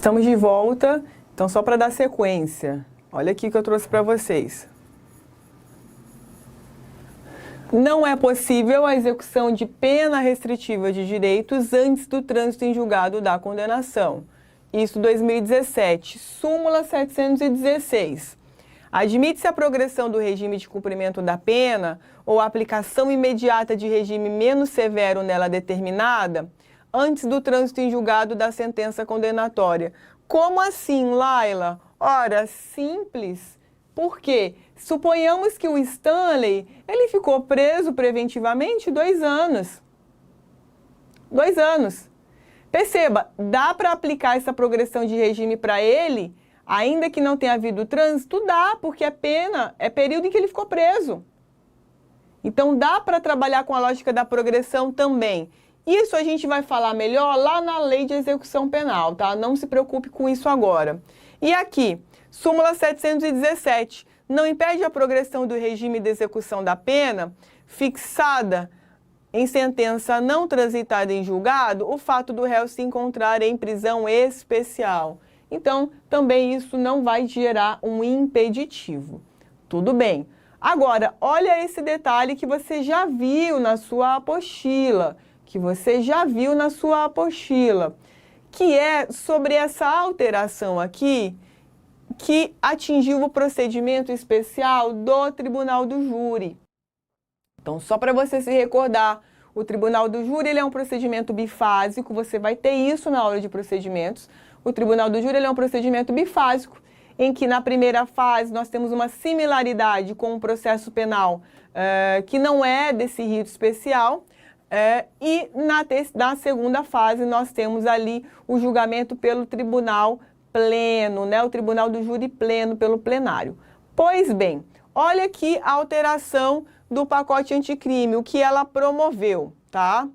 Estamos de volta, então só para dar sequência, olha aqui que eu trouxe para vocês. Não é possível a execução de pena restritiva de direitos antes do trânsito em julgado da condenação. Isso 2017, súmula 716. Admite-se a progressão do regime de cumprimento da pena ou a aplicação imediata de regime menos severo nela determinada antes do trânsito em julgado da sentença condenatória. Como assim, Laila? Ora, simples. Por quê? Suponhamos que o Stanley, ele ficou preso preventivamente 2 anos. 2 anos. Perceba, dá para aplicar essa progressão de regime para ele, ainda que não tenha havido trânsito? Dá, porque é pena, é período em que ele ficou preso. Então, dá para trabalhar com a lógica da progressão também. Isso a gente vai falar melhor lá na lei de execução penal, tá? Não se preocupe com isso agora. E aqui, súmula 717, não impede a progressão do regime de execução da pena fixada em sentença não transitada em julgado o fato do réu se encontrar em prisão especial. Então, também isso não vai gerar um impeditivo. Tudo bem. Agora, olha esse detalhe que você já viu na sua apostila, que é sobre essa alteração aqui, que atingiu o procedimento especial do Tribunal do Júri. Então, só para você se recordar, o Tribunal do Júri ele é um procedimento bifásico, você vai ter isso na aula de procedimentos. O Tribunal do Júri ele é um procedimento bifásico, em que na primeira fase nós temos uma similaridade com o processo penal que não é desse rito especial, e na segunda fase nós temos ali o julgamento pelo tribunal pleno, né? O Tribunal do Júri pleno, pelo plenário. Pois bem, olha aqui a alteração do pacote anticrime, o que ela promoveu, tá?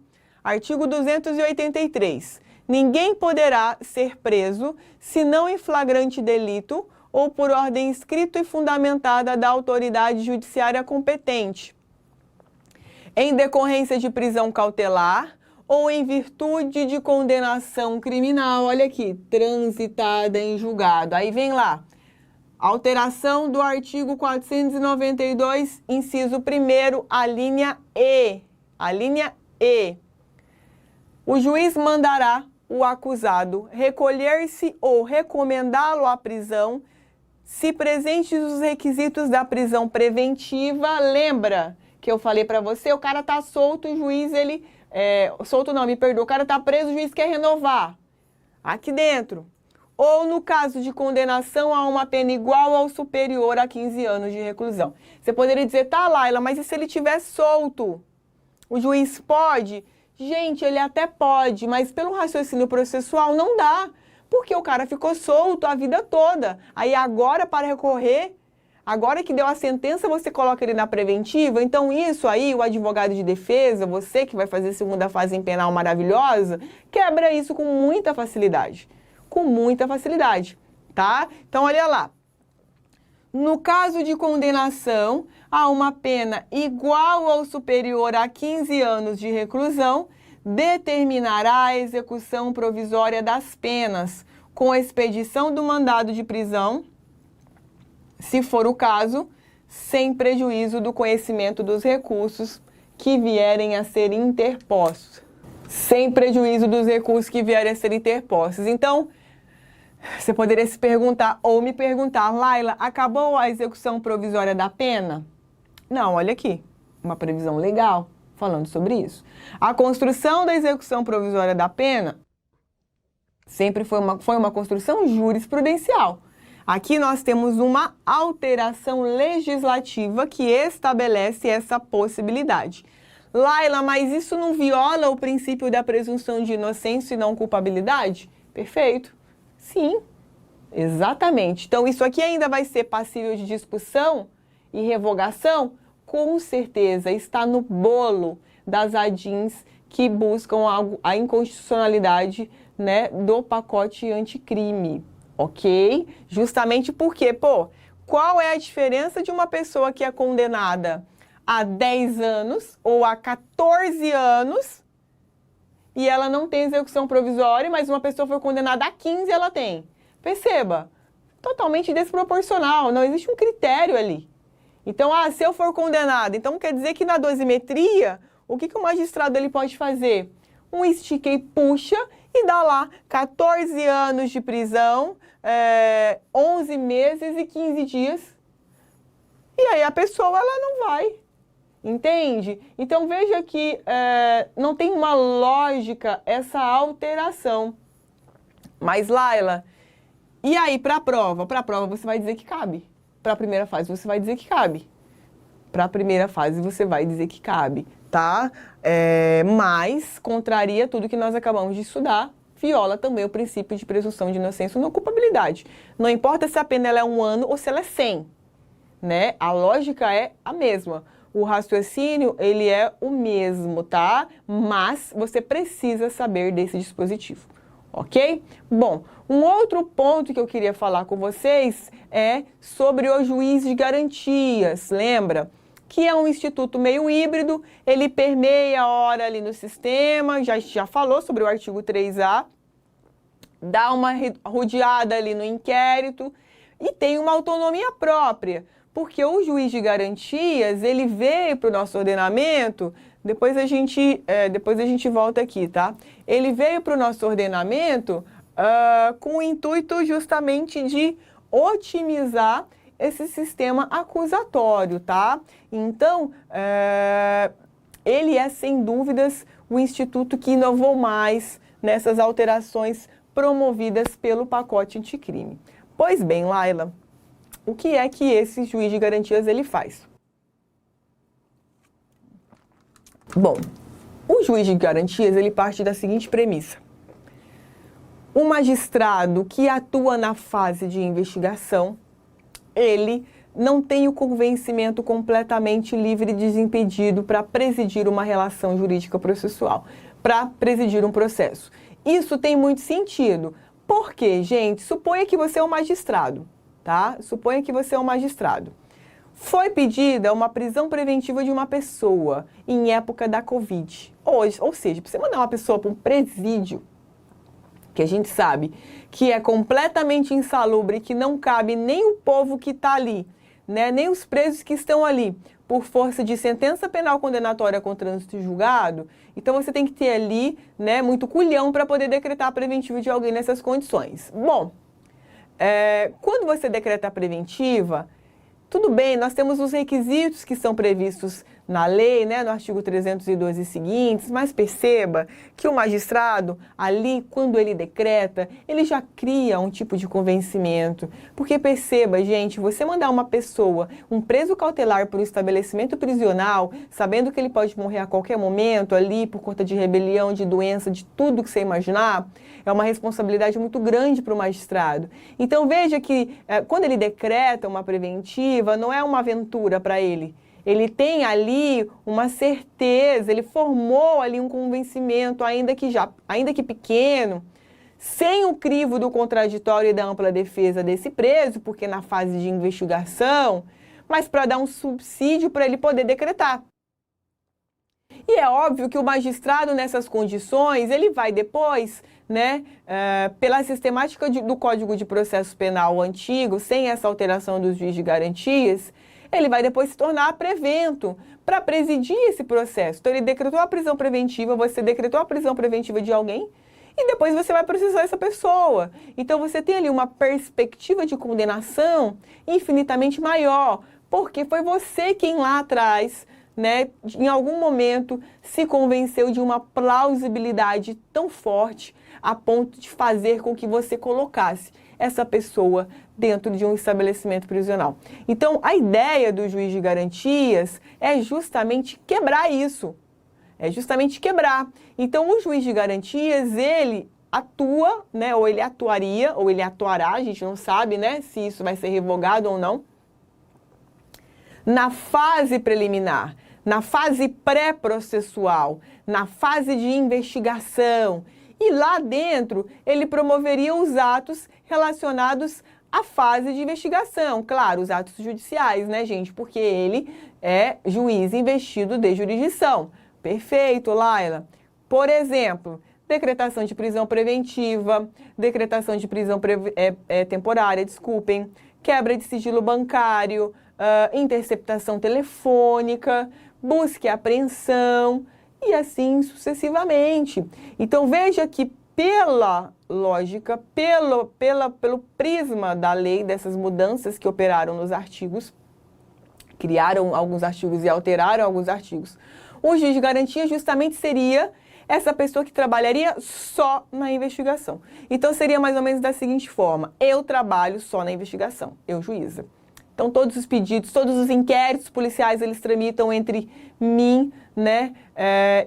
Artigo 283. Ninguém poderá ser preso, senão em flagrante delito ou por ordem escrita e fundamentada da autoridade judiciária competente, em decorrência de prisão cautelar ou em virtude de condenação criminal, olha aqui, transitada em julgado. Aí vem lá, alteração do artigo 492, inciso 1º, a linha E. A linha E. O juiz mandará o acusado recolher-se ou recomendá-lo à prisão, se presentes os requisitos da prisão preventiva. Lembra que eu falei para você, o cara tá solto, o juiz, ele... solto não, me perdoa, o cara tá preso, o juiz quer renovar. Aqui dentro. Ou no caso de condenação a uma pena igual ou superior a 15 anos de reclusão. Você poderia dizer, tá, Laila, mas e se ele estiver solto? O juiz pode? Gente, ele até pode, mas pelo raciocínio processual não dá. Porque o cara ficou solto a vida toda. Aí agora, para recorrer... Agora que deu a sentença, você coloca ele na preventiva. Então isso aí, o advogado de defesa, você que vai fazer segunda fase em penal maravilhosa, quebra isso com muita facilidade. Com muita facilidade, tá? Então olha lá. No caso de condenação a uma pena igual ou superior a 15 anos de reclusão, determinará a execução provisória das penas, com a expedição do mandado de prisão, se for o caso, sem prejuízo do conhecimento dos recursos que vierem a ser interpostos. Sem prejuízo dos recursos que vierem a ser interpostos. Então, você poderia se perguntar ou me perguntar, Laila, acabou a execução provisória da pena? Não, olha aqui, uma previsão legal falando sobre isso. A construção da execução provisória da pena sempre foi uma construção jurisprudencial. Aqui nós temos uma alteração legislativa que estabelece essa possibilidade. Laila, mas isso não viola o princípio da presunção de inocência e não culpabilidade? Perfeito. Sim, exatamente. Então, isso aqui ainda vai ser passível de discussão e revogação? Com certeza, está no bolo das ADINs que buscam a inconstitucionalidade, né, do pacote anticrime. Ok? Justamente porque, qual é a diferença de uma pessoa que é condenada a 10 anos ou a 14 anos e ela não tem execução provisória, mas uma pessoa foi condenada a 15, ela tem. Perceba, totalmente desproporcional, não existe um critério ali. Então, se eu for condenado, então quer dizer que na dosimetria, o que o magistrado ele pode fazer? Um estica e puxa e dá lá 14 anos de prisão, 11 meses e 15 dias. E aí a pessoa ela não vai, entende? Então veja que não tem uma lógica essa alteração. Mas, Laila, e aí para a prova? Para a prova você vai dizer que cabe. Para a primeira fase você vai dizer que cabe. Para a primeira fase você vai dizer que cabe, tá? Mas contraria tudo que nós acabamos de estudar, viola também o princípio de presunção de inocência ou não culpabilidade. Não importa se a pena ela é 1 ano ou se ela é 100, né? A lógica é a mesma. O raciocínio, ele é o mesmo, tá? Mas você precisa saber desse dispositivo, ok? Bom, um outro ponto que eu queria falar com vocês é sobre o juiz de garantias, lembra? Que é um instituto meio híbrido, ele permeia a hora ali no sistema, já falou sobre o artigo 3A, dá uma rodeada ali no inquérito e tem uma autonomia própria, porque o juiz de garantias, ele veio para o nosso ordenamento, depois a gente volta aqui, tá? Ele veio para o nosso ordenamento com o intuito justamente de otimizar esse sistema acusatório, tá? Então, ele é, sem dúvidas, o instituto que inovou mais nessas alterações promovidas pelo pacote anticrime. Pois bem, Laila, o que é que esse juiz de garantias ele faz? Bom, o juiz de garantias ele parte da seguinte premissa. O magistrado que atua na fase de investigação, ele não tem o convencimento completamente livre e desimpedido para presidir uma relação jurídica processual, para presidir um processo. Isso tem muito sentido. Por quê, gente? Suponha que você é um magistrado, tá? Suponha que você é um magistrado. Foi pedida uma prisão preventiva de uma pessoa em época da Covid. Ou seja, para você mandar uma pessoa para um presídio, que a gente sabe que é completamente insalubre, que não cabe nem o povo que está ali, né, nem os presos que estão ali, por força de sentença penal condenatória com trânsito julgado, então você tem que ter ali, né, muito culhão para poder decretar a preventiva de alguém nessas condições. Bom, quando você decreta a preventiva, tudo bem, nós temos os requisitos que são previstos na lei, né, no artigo 312 e seguintes, mas perceba que o magistrado, ali, quando ele decreta, ele já cria um tipo de convencimento. Porque perceba, gente, você mandar uma pessoa, um preso cautelar para o estabelecimento prisional, sabendo que ele pode morrer a qualquer momento ali, por conta de rebelião, de doença, de tudo que você imaginar, é uma responsabilidade muito grande para o magistrado. Então veja que quando ele decreta uma preventiva, não é uma aventura para ele. Ele tem ali uma certeza, ele formou ali um convencimento, ainda que pequeno, sem o crivo do contraditório e da ampla defesa desse preso, porque na fase de investigação, mas para dar um subsídio para ele poder decretar. E é óbvio que o magistrado, nessas condições, ele vai depois, né, pela sistemática do Código de Processo Penal antigo, sem essa alteração dos juízes de garantias, ele vai depois se tornar prevento para presidir esse processo. Então, ele decretou a prisão preventiva, você decretou a prisão preventiva de alguém e depois você vai processar essa pessoa. Então, você tem ali uma perspectiva de condenação infinitamente maior, porque foi você quem lá atrás, né, em algum momento, se convenceu de uma plausibilidade tão forte a ponto de fazer com que você colocasse essa pessoa dentro de um estabelecimento prisional. Então, a ideia do juiz de garantias é justamente quebrar isso. É justamente quebrar. Então, o juiz de garantias, ele atua, né, ou ele atuaria, ou ele atuará, a gente não sabe, né, se isso vai ser revogado ou não, na fase preliminar, na fase pré-processual, na fase de investigação. E lá dentro, ele promoveria os atos relacionados à fase de investigação. Claro, os atos judiciais, né, gente? Porque ele é juiz investido de jurisdição. Perfeito, Laila. Por exemplo, decretação de prisão preventiva, decretação de prisão temporária, desculpem, quebra de sigilo bancário, interceptação telefônica, busca e apreensão e assim sucessivamente. Então veja que pela lógica, pelo prisma da lei, dessas mudanças que operaram nos artigos, criaram alguns artigos e alteraram alguns artigos, o juiz de garantia justamente seria essa pessoa que trabalharia só na investigação. Então, seria mais ou menos da seguinte forma: eu trabalho só na investigação, eu juíza. Então, todos os pedidos, todos os inquéritos policiais, eles tramitam entre mim, né,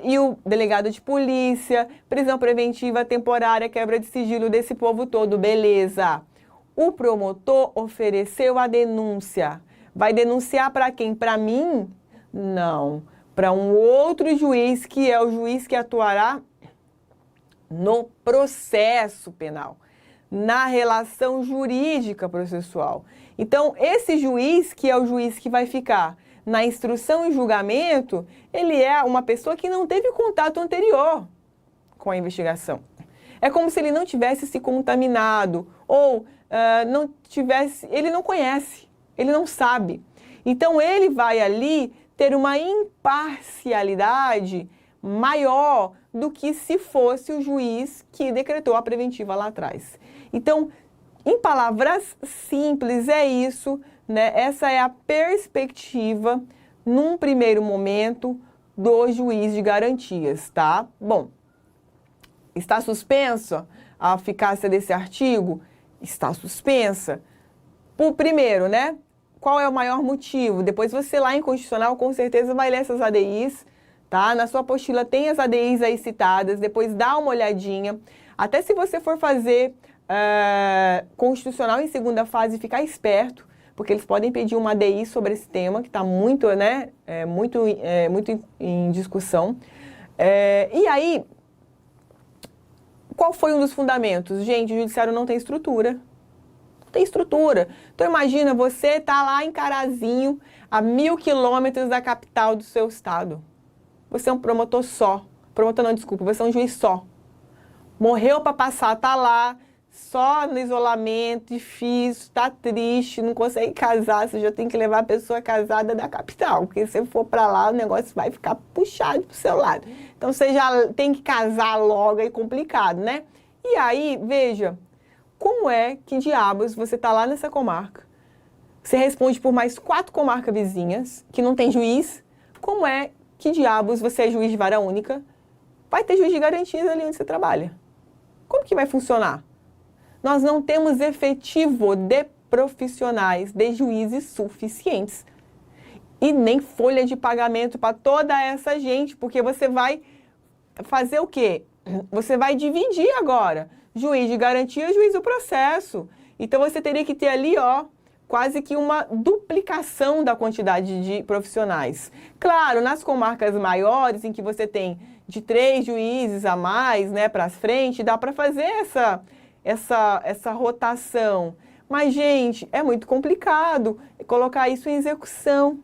e o delegado de polícia, prisão preventiva temporária, quebra de sigilo desse povo todo, beleza. O promotor ofereceu a denúncia. Vai denunciar para quem? Para mim? Não. Para um outro juiz, que é o juiz que atuará no processo penal, na relação jurídica processual. Então, esse juiz, que é o juiz que vai ficar na instrução e julgamento, ele é uma pessoa que não teve contato anterior com a investigação. É como se ele não tivesse se contaminado ou não tivesse, ele não conhece, ele não sabe. Então, ele vai ali ter uma imparcialidade maior do que se fosse o juiz que decretou a preventiva lá atrás. Então, em palavras simples, é isso, né? Essa é a perspectiva, num primeiro momento, do juiz de garantias, tá? Bom, está suspensa a eficácia desse artigo? Está suspensa. Por primeiro, né? Qual é o maior motivo? Depois você lá em Constitucional com certeza vai ler essas ADIs, tá? Na sua apostila tem as ADIs aí citadas, depois dá uma olhadinha. Até se você for fazer Constitucional em segunda fase, ficar esperto, porque eles podem pedir uma ADI sobre esse tema, que está muito, né, muito em discussão. E aí, qual foi um dos fundamentos? Gente, o judiciário não tem estrutura. Tem estrutura. Então imagina, você tá lá em Carazinho, a 1.000 quilômetros da capital do seu estado. Você é um promotor só. Promotor não, desculpa, você é um juiz só. Morreu para passar, tá lá, só no isolamento, difícil, tá triste, não consegue casar, você já tem que levar a pessoa casada da capital, porque se for para lá o negócio vai ficar puxado pro seu lado. Então você já tem que casar logo, é complicado, né? E aí, veja, como é que diabos você está lá nessa comarca? Você responde por mais 4 comarcas vizinhas, que não tem juiz. Como é que diabos você é juiz de vara única? Vai ter juiz de garantias ali onde você trabalha. Como que vai funcionar? Nós não temos efetivo de profissionais, de juízes suficientes. E nem folha de pagamento para toda essa gente, porque você vai fazer o quê? Você vai dividir agora. Juiz de garantia e juiz do processo. Então, você teria que ter ali, ó, quase que uma duplicação da quantidade de profissionais. Claro, nas comarcas maiores, em que você tem de 3 juízes a mais, né, para frente, dá para fazer essa rotação. Mas, gente, é muito complicado colocar isso em execução.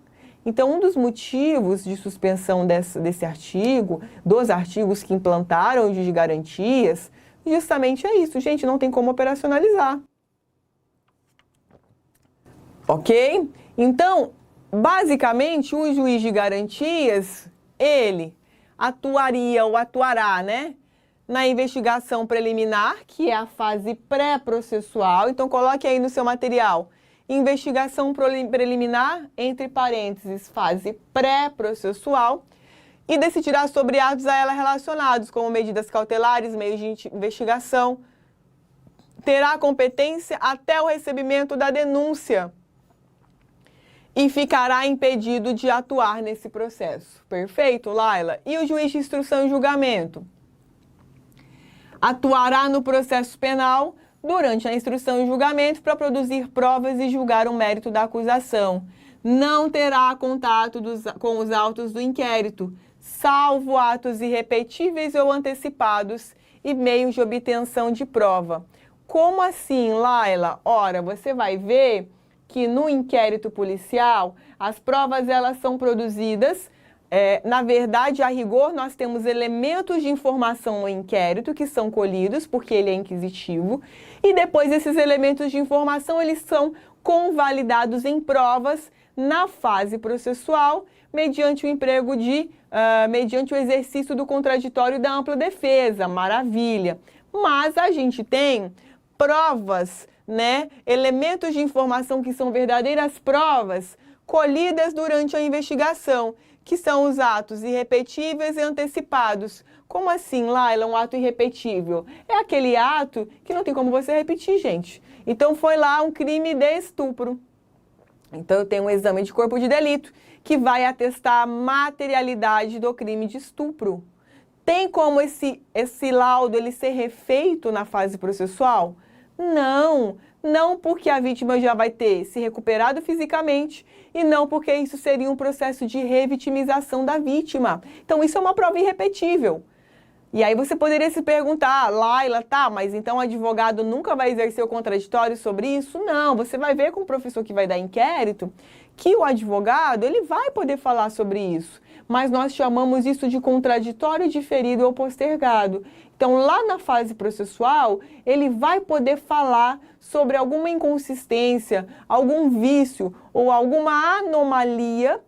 Então, um dos motivos de suspensão desse artigo, dos artigos que implantaram o juiz de garantias, justamente é isso, gente, não tem como operacionalizar. Ok? Então, basicamente, o juiz de garantias, ele atuaria ou atuará, né, na investigação preliminar, que é a fase pré-processual. Então, coloque aí no seu material, investigação preliminar, entre parênteses, fase pré-processual, e decidirá sobre atos a ela relacionados, como medidas cautelares, meios de investigação. Terá competência até o recebimento da denúncia e ficará impedido de atuar nesse processo. Perfeito, Laila? E o juiz de instrução e julgamento? Atuará no processo penal durante a instrução e julgamento para produzir provas e julgar o mérito da acusação. Não terá contato com os autos do inquérito, salvo atos irrepetíveis ou antecipados e meios de obtenção de prova. Como assim, Laila? Ora, você vai ver que no inquérito policial, as provas elas são produzidas Na verdade, a rigor, nós temos elementos de informação no inquérito que são colhidos, porque ele é inquisitivo, e depois esses elementos de informação, eles são convalidados em provas na fase processual, mediante mediante o exercício do contraditório e da ampla defesa. Maravilha! Mas a gente tem provas, né, elementos de informação que são verdadeiras provas colhidas durante a investigação, que são os atos irrepetíveis e antecipados. Como assim, Laila, um ato irrepetível? É aquele ato que não tem como você repetir, gente. Então, foi lá um crime de estupro. Então, eu tenho um exame de corpo de delito que vai atestar a materialidade do crime de estupro. Tem como esse laudo ele ser refeito na fase processual? Não, não porque a vítima já vai ter se recuperado fisicamente e não porque isso seria um processo de revitimização da vítima. Então, isso é uma prova irrepetível. E aí você poderia se perguntar, Laila, tá, mas então o advogado nunca vai exercer o contraditório sobre isso? Não, você vai ver com o professor que vai dar inquérito que o advogado, ele vai poder falar sobre isso, mas nós chamamos isso de contraditório diferido ou postergado. Então, lá na fase processual, ele vai poder falar sobre alguma inconsistência, algum vício ou alguma anomalia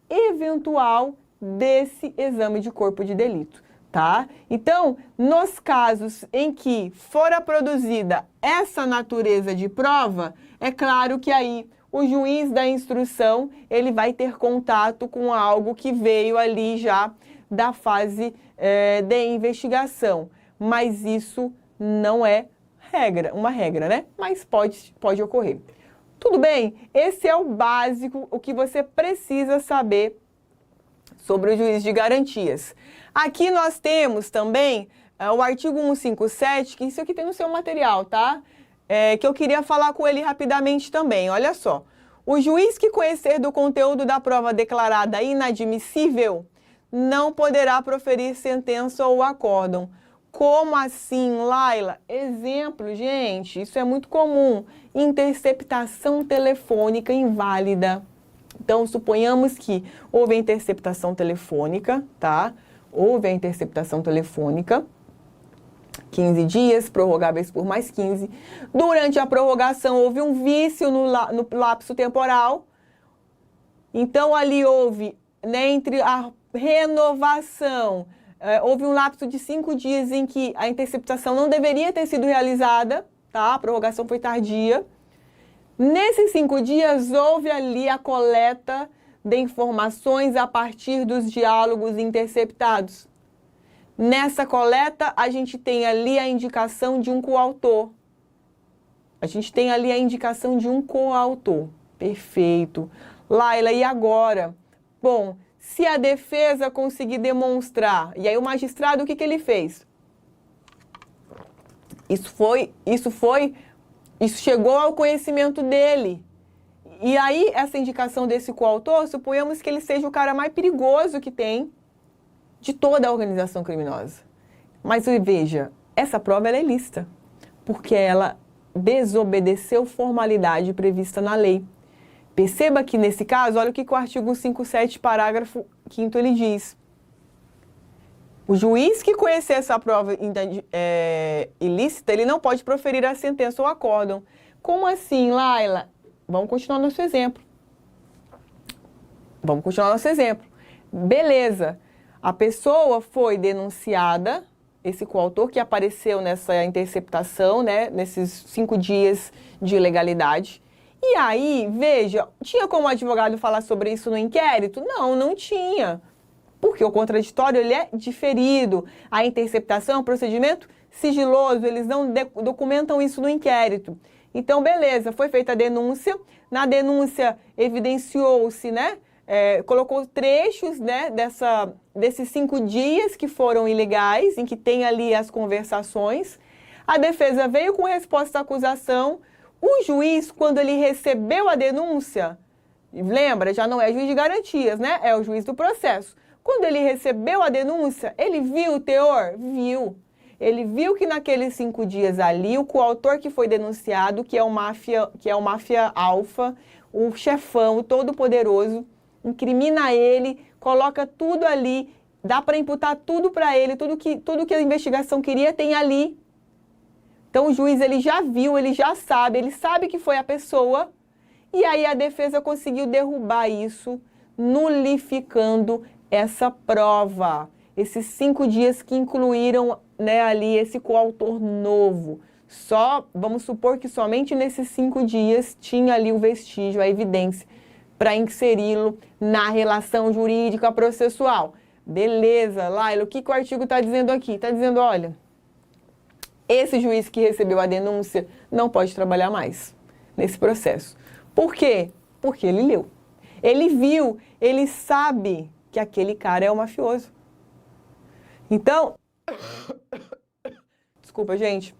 eventual desse exame de corpo de delito. Tá? Então, nos casos em que fora produzida essa natureza de prova, é claro que aí o juiz da instrução, ele vai ter contato com algo que veio ali já da fase de investigação. Mas isso não é uma regra, né? Mas pode ocorrer. Tudo bem? Esse é o básico, o que você precisa saber sobre o juiz de garantias. Aqui nós temos também o artigo 157, que isso aqui tem no seu material, tá? Que eu queria falar com ele rapidamente também. Olha só. O juiz que conhecer do conteúdo da prova declarada inadmissível não poderá proferir sentença ou acórdão. Como assim, Laila? Exemplo, gente, isso é muito comum. Interceptação telefônica inválida. Então, suponhamos que houve a interceptação telefônica, tá? Houve a interceptação telefônica, 15 dias, prorrogáveis por mais 15. Durante a prorrogação, houve um vício no lapso temporal. Então, ali houve, né, entre a renovação, houve um lapso de 5 dias em que a interceptação não deveria ter sido realizada, tá? A prorrogação foi tardia. Nesses 5 dias, houve ali a coleta de informações a partir dos diálogos interceptados. Nessa coleta, a gente tem ali a indicação de um coautor. Perfeito. Laila, e agora? Bom, se a defesa conseguir demonstrar, e aí o magistrado, o que ele fez? Isso chegou ao conhecimento dele. E aí, essa indicação desse coautor, suponhamos que ele seja o cara mais perigoso que tem de toda a organização criminosa. Mas veja, essa prova ela é ilícita, porque ela desobedeceu formalidade prevista na lei. Perceba que, nesse caso, olha o que o artigo 57, parágrafo 5º, ele diz. O juiz que conhecer essa prova ilícita, ele não pode proferir a sentença ou acórdão. Como assim, Laila? Vamos continuar nosso exemplo. Beleza. A pessoa foi denunciada, esse coautor que apareceu nessa interceptação, né, nesses 5 dias de ilegalidade. E aí, veja, tinha como o advogado falar sobre isso no inquérito? Não, não tinha. Porque o contraditório ele é diferido. A interceptação é um procedimento sigiloso, eles não documentam isso no inquérito. Então, beleza, foi feita a denúncia. Na denúncia, evidenciou-se, né? Colocou trechos, né, desses 5 dias que foram ilegais, em que tem ali as conversações. A defesa veio com resposta à acusação. O juiz, quando ele recebeu a denúncia, lembra, já não é juiz de garantias, né? É o juiz do processo. Quando ele recebeu a denúncia, ele viu o teor? Viu. Ele viu que naqueles 5 dias ali, o coautor que foi denunciado, que é o máfia alfa, o chefão, o todo-poderoso, incrimina ele coloca tudo ali, dá para imputar tudo para ele, tudo que a investigação queria tem ali. Então o juiz ele já viu, ele já sabe, ele sabe que foi a pessoa, e aí a defesa conseguiu derrubar isso, nulificando essa prova. Esses 5 dias que incluíram, né, ali esse coautor novo. Só, vamos supor que somente nesses 5 dias tinha ali o vestígio, a evidência, para inseri-lo na relação jurídica processual. Beleza, Laila, o que o artigo está dizendo aqui? Está dizendo, olha, esse juiz que recebeu a denúncia não pode trabalhar mais nesse processo. Por quê? Porque ele leu. Ele viu, ele sabe que aquele cara é o mafioso. Então, desculpa, gente.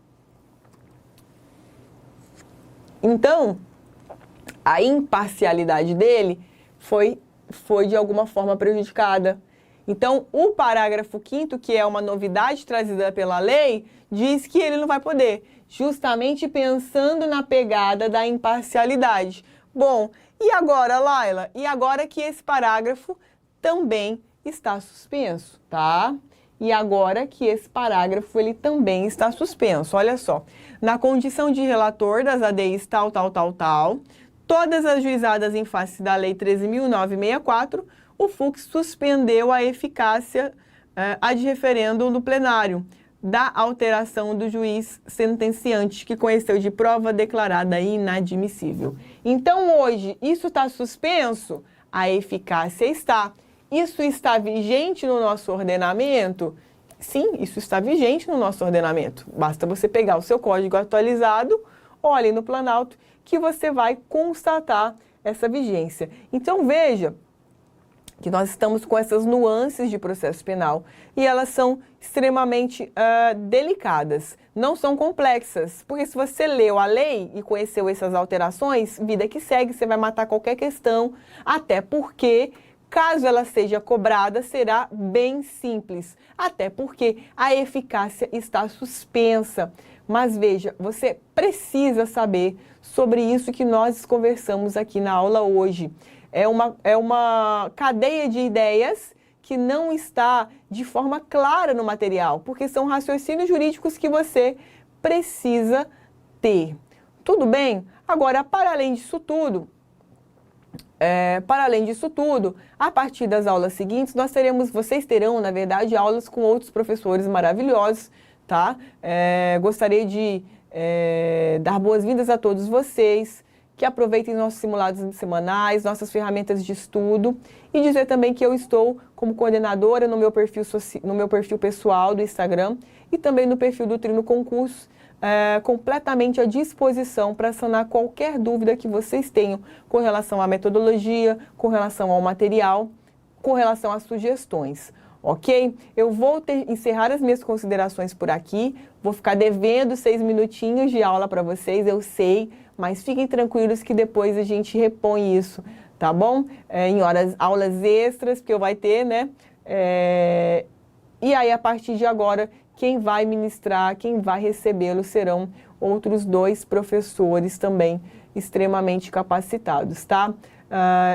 Então, a imparcialidade dele foi de alguma forma prejudicada. Então, o parágrafo 5º, que é uma novidade trazida pela lei, diz que ele não vai poder, justamente pensando na pegada da imparcialidade. Bom, e agora, Laila? E agora que esse parágrafo também está suspenso, tá? E agora que esse parágrafo ele também está suspenso. Olha só, na condição de relator das ADIs tal, todas as juizadas em face da Lei 13.964, o FUCS suspendeu a eficácia ad referendum do plenário da alteração do juiz sentenciante que conheceu de prova declarada inadmissível. Então, hoje, isso está suspenso? A eficácia está. Isso está vigente no nosso ordenamento? Sim, isso está vigente no nosso ordenamento. Basta você pegar o seu código atualizado ou ali no Planalto que você vai constatar essa vigência. Então, veja que nós estamos com essas nuances de processo penal e elas são extremamente delicadas, não são complexas, porque se você leu a lei e conheceu essas alterações, vida que segue, você vai matar qualquer questão, até porque, caso ela seja cobrada, será bem simples, até porque a eficácia está suspensa. Mas veja, você precisa saber sobre isso que nós conversamos aqui na aula hoje. É uma cadeia de ideias que não está de forma clara no material, porque são raciocínios jurídicos que você precisa ter. Tudo bem? Agora, para além disso tudo, a partir das aulas seguintes, vocês terão, na verdade, aulas com outros professores maravilhosos, tá? Gostaria de dar boas-vindas a todos vocês, que aproveitem nossos simulados semanais, nossas ferramentas de estudo e dizer também que eu estou como coordenadora no meu perfil pessoal do Instagram e também no perfil do Trino Concurso, completamente à disposição para sanar qualquer dúvida que vocês tenham com relação à metodologia, com relação ao material, com relação às sugestões. Ok? Eu vou encerrar as minhas considerações por aqui, vou ficar devendo 6 minutinhos de aula para vocês, eu sei, mas fiquem tranquilos que depois a gente repõe isso, tá bom? Em aulas extras que eu vai ter, né? E aí, a partir de agora, quem vai ministrar, quem vai recebê-lo serão outros 2 professores também extremamente capacitados, tá?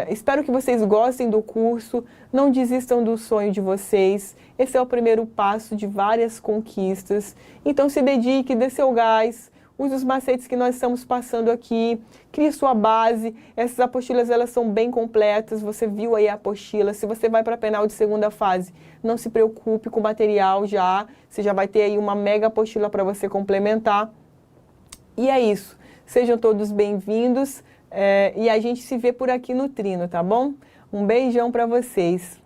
Espero que vocês gostem do curso, não desistam do sonho de vocês. Esse é o primeiro passo de várias conquistas. Então se dedique, dê seu gás, use os macetes que nós estamos passando aqui, crie sua base. Essas apostilas elas são bem completas, você viu aí a apostila. Se você vai para a penal de segunda fase, não se preocupe com o material já, você já vai ter aí uma mega apostila para você complementar. E é isso, sejam todos bem-vindos. E a gente se vê por aqui no Trino, tá bom? Um beijão para vocês.